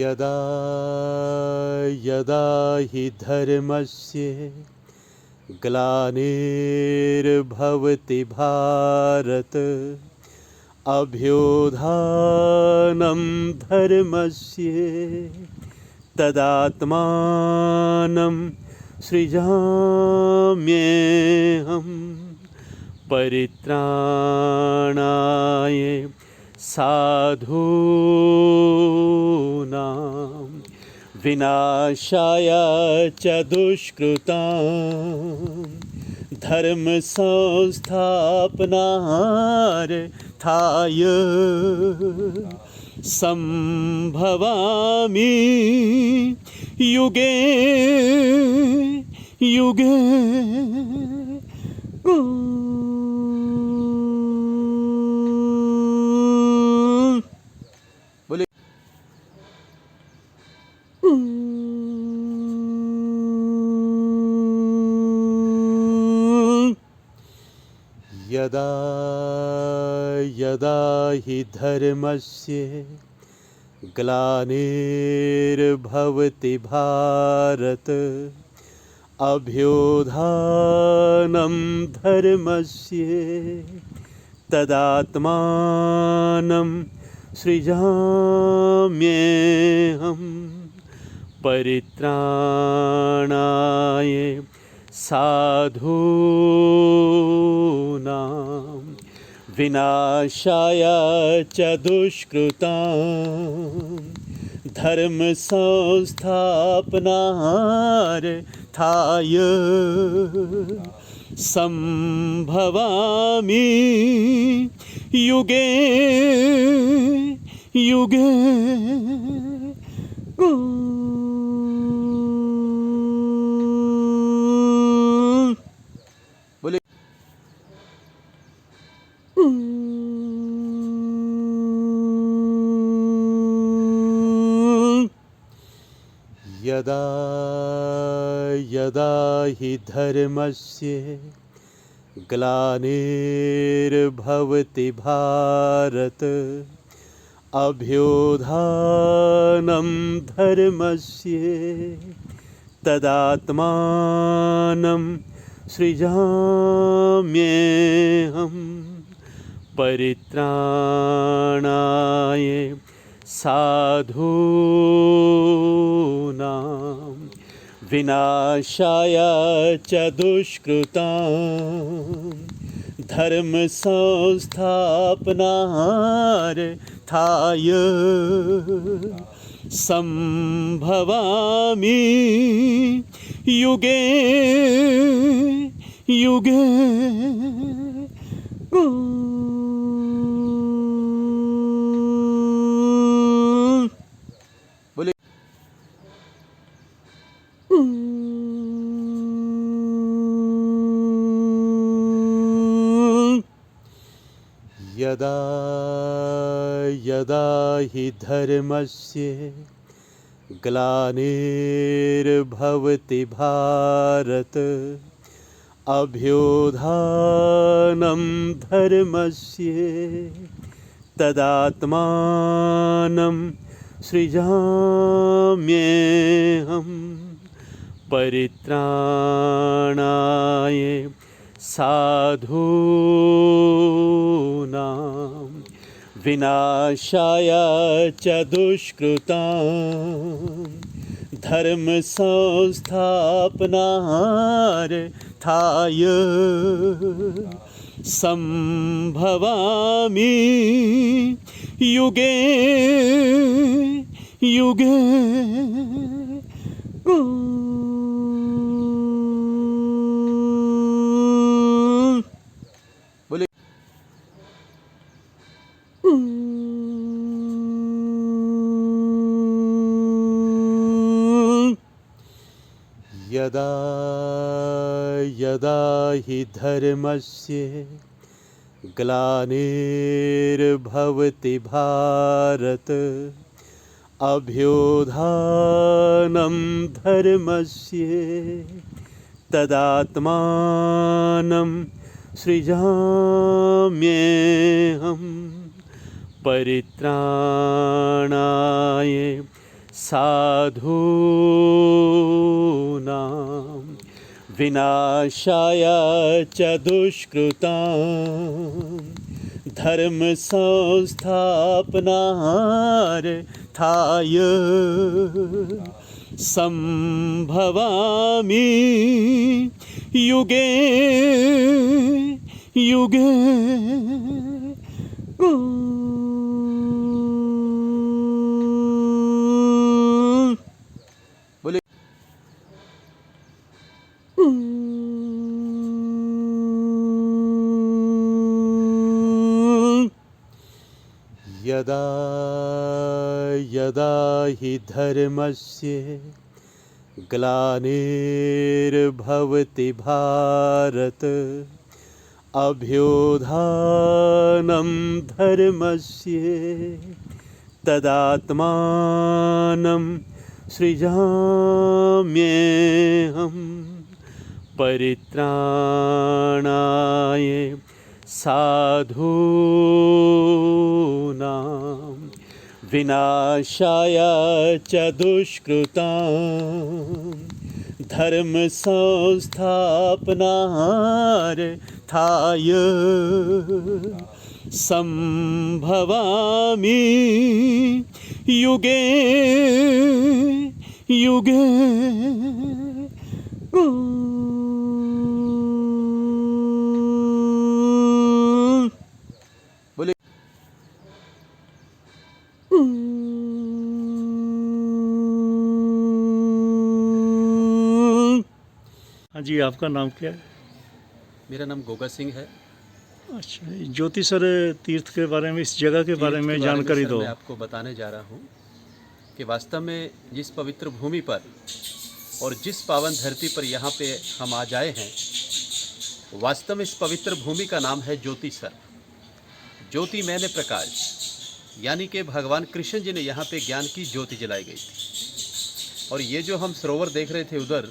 यदा यदा हि धर्मस्य ग्लानिर्भवति भारत अभ्युत्थानं धर्मस्य तदात्मानं सृजाम्यहं परित्राणाय साधूनां विनाशाय च दुष्कृतां धर्म संस्थापनार्थाय संभवामि युगे युगे। बोले यदा यदा हि धर्मस्य ग्लानिर्भवति भारत अभ्युत्थानं धर्मस्य तदात्मानं सृजाम्यहं परित्राणाय साधूनां विनाशाय च दुष्कृतां धर्म संस्थापनार्थाय संभवामि युगे युगे। बोले यदा यदा हि धर्मस्य ग्लानिर्भवति भारत अभ्युत्थानं धर्मस्य तदात्मानं सृजाम्यहं परित्राणाय साधूनां विनाशाय च दुष्कृतां धर्म संस्थापनार्थाय संभवामि युगे युगे। बोले यदा यदा हि धर्मस्य ग्लानिर्भवति भारत अभ्युत्थानं धर्मस्य तदात्मानं सृजाम्यहं परित्राणाय साधूनां विनाशाय च दुष्कृतां धर्म संस्थापनार्थाय संभवामि युगे युगे। बोले यदा यदा हि धर्मस्य ग्लानिर्भवति भारत अभ्युत्थानं धर्मस्य तदात्मानं सृजाम्यहं परित्राणाय साधूनां विनाशाय च दुष्कृतां धर्म संस्थापनार्थाय संभवामि युगे युगे। बोले यदा यदा हि धर्मस्य ग्लानिर्भवति भारत अभ्युत्थानं धर्मस्य तदात्मानं सृजाम्यहं परित्राणाय साधूनां विनाशाय च दुष्कृतां धर्म संस्थापनार्थाय संभवामि युगे युगे। बोले हाँ जी, आपका नाम क्या है? मेरा नाम गोगा सिंह है। अच्छा, ज्योतिसर तीर्थ के बारे में, इस जगह के बारे में जानकारी दो। मैं आपको बताने जा रहा हूँ कि वास्तव में जिस पवित्र भूमि पर और जिस पावन धरती पर यहाँ पे हम आ जाए हैं, वास्तव में इस पवित्र भूमि का नाम है ज्योतिसर। ज्योति मैंने प्रकाश, यानी कि भगवान कृष्ण जी ने यहाँ पे ज्ञान की ज्योति जलाई गई थी। और ये जो हम सरोवर देख रहे थे उधर,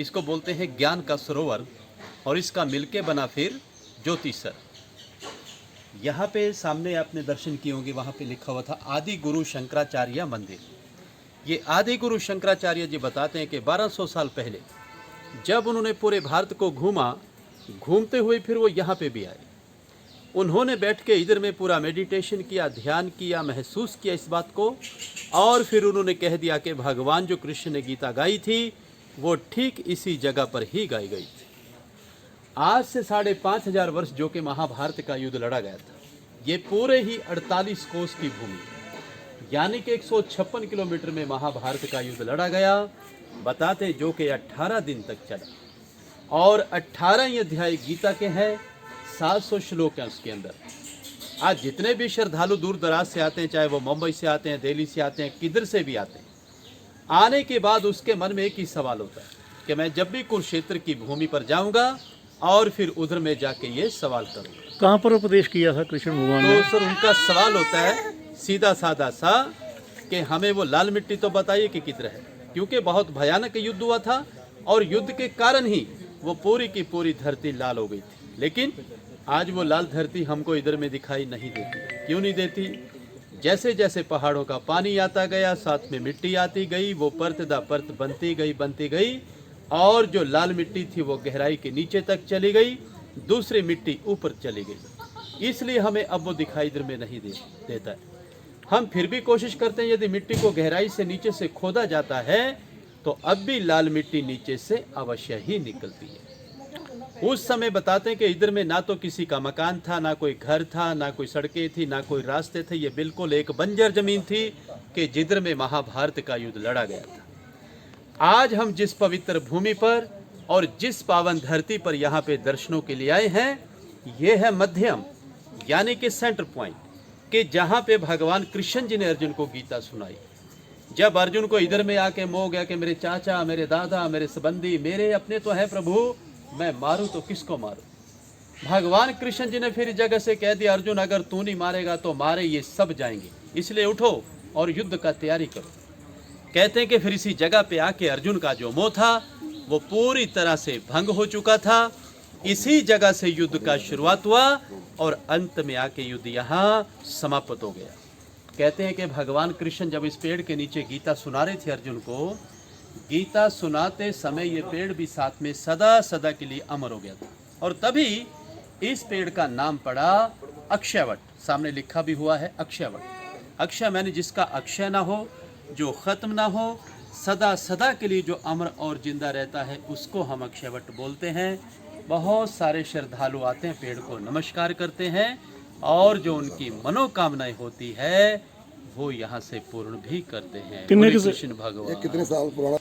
इसको बोलते हैं ज्ञान का सरोवर, और इसका मिलके बना फिर ज्योतिसर। यहाँ पे सामने आपने दर्शन किए होंगे, वहाँ पे लिखा हुआ था आदि गुरु शंकराचार्य मंदिर। ये आदि गुरु शंकराचार्य जी बताते हैं कि 1200 साल पहले जब उन्होंने पूरे भारत को घूमा, घूमते हुए फिर वो यहाँ पे भी आए। उन्होंने बैठ के इधर में पूरा मेडिटेशन किया, ध्यान किया, महसूस किया इस बात को, और फिर उन्होंने कह दिया कि भगवान जो कृष्ण ने गीता गाई थी वो ठीक इसी जगह पर ही गाई गई थी। आज से 5500 वर्ष जो कि महाभारत का युद्ध लड़ा गया था, ये पूरे ही 48 कोस की भूमि, यानी कि 156 किलोमीटर में महाभारत का युद्ध लड़ा गया। बताते जो कि 18 दिन तक चला, और 18 अध्याय गीता के हैं, 700 श्लोक हैं उसके अंदर। आज जितने भी श्रद्धालु दूर दराज से आते हैं, चाहे वो मुंबई से आते हैं, दिल्ली से आते हैं, किधर से भी आते हैं, आने के बाद उसके मन में एक ही सवाल होता है कि मैं जब भी कुरुक्षेत्र की भूमि पर जाऊंगा और फिर उधर में जाके ये सवाल करूंगा। कहाँ पर उपदेश किया था कृष्ण भगवान ने? तो सर उनका सवाल होता है सीधा साधा सा कि हमें वो लाल मिट्टी तो बताइए कि किधर है, क्योंकि बहुत भयानक युद्ध हुआ था और युद्ध के कारण ही वो पूरी की पूरी धरती लाल हो गई थी। लेकिन आज वो लाल धरती हमको इधर में दिखाई नहीं देती। क्यों नहीं देती? जैसे जैसे पहाड़ों का पानी आता गया, साथ में मिट्टी आती गई, वो परत दर परत बनती गई, और जो लाल मिट्टी थी वो गहराई के नीचे तक चली गई, दूसरी मिट्टी ऊपर चली गई। इसलिए हमें अब वो दिखाई इधर में नहीं देता है। हम फिर भी कोशिश करते हैं, यदि मिट्टी को गहराई से नीचे से खोदा जाता है तो अब भी लाल मिट्टी नीचे से अवश्य ही निकलती है। उस समय बताते हैं कि इधर में ना तो किसी का मकान था, ना कोई घर था, ना कोई सड़कें थी, ना कोई रास्ते थे। ये बिल्कुल एक बंजर जमीन थी कि जिधर में महाभारत का युद्ध लड़ा गया था। आज हम जिस पवित्र भूमि पर और जिस पावन धरती पर यहाँ पे दर्शनों के लिए आए हैं, ये है मध्यम, यानी कि सेंटर पॉइंट, कि जहाँ पे भगवान कृष्ण जी ने अर्जुन को गीता सुनाई। जब अर्जुन को इधर में आके मोह गया कि मेरे चाचा, मेरे दादा, मेरे संबंधी, मेरे अपने तो है प्रभु, मैं मारूं तो किसको मारूं? भगवान कृष्ण जी ने फिर इस जगह से कह दिया, अर्जुन अगर तू नहीं मारेगा तो मारे ये सब जाएंगे, इसलिए उठो और युद्ध का तैयारी करो। कहते हैं कि फिर इसी जगह पे आके अर्जुन का जो मोह था वो पूरी तरह से भंग हो चुका था। इसी जगह से युद्ध का शुरुआत हुआ और अंत में आके युद्ध यहाँ समाप्त हो गया। कहते हैं कि भगवान कृष्ण जब इस पेड़ के नीचे गीता सुना रहे थे अर्जुन को, गीता सुनाते समय ये पेड़ भी साथ में सदा सदा के लिए अमर हो गया था। और तभी इस पेड़ का नाम पड़ा अक्षयवट। सामने लिखा भी हुआ है अक्षयवट। अक्षय मैंने जिसका अक्षय ना हो, जो खत्म ना हो, सदा सदा के लिए जो अमर और जिंदा रहता है, उसको हम अक्षयवट बोलते हैं। बहुत सारे श्रद्धालु आते हैं, पेड़ को नमस्कार करते हैं और जो उनकी मनोकामनाएं होती है वो यहाँ से पूर्ण भी करते हैं। कितने बोले कृष्ण भगवान। कितने साल पुराना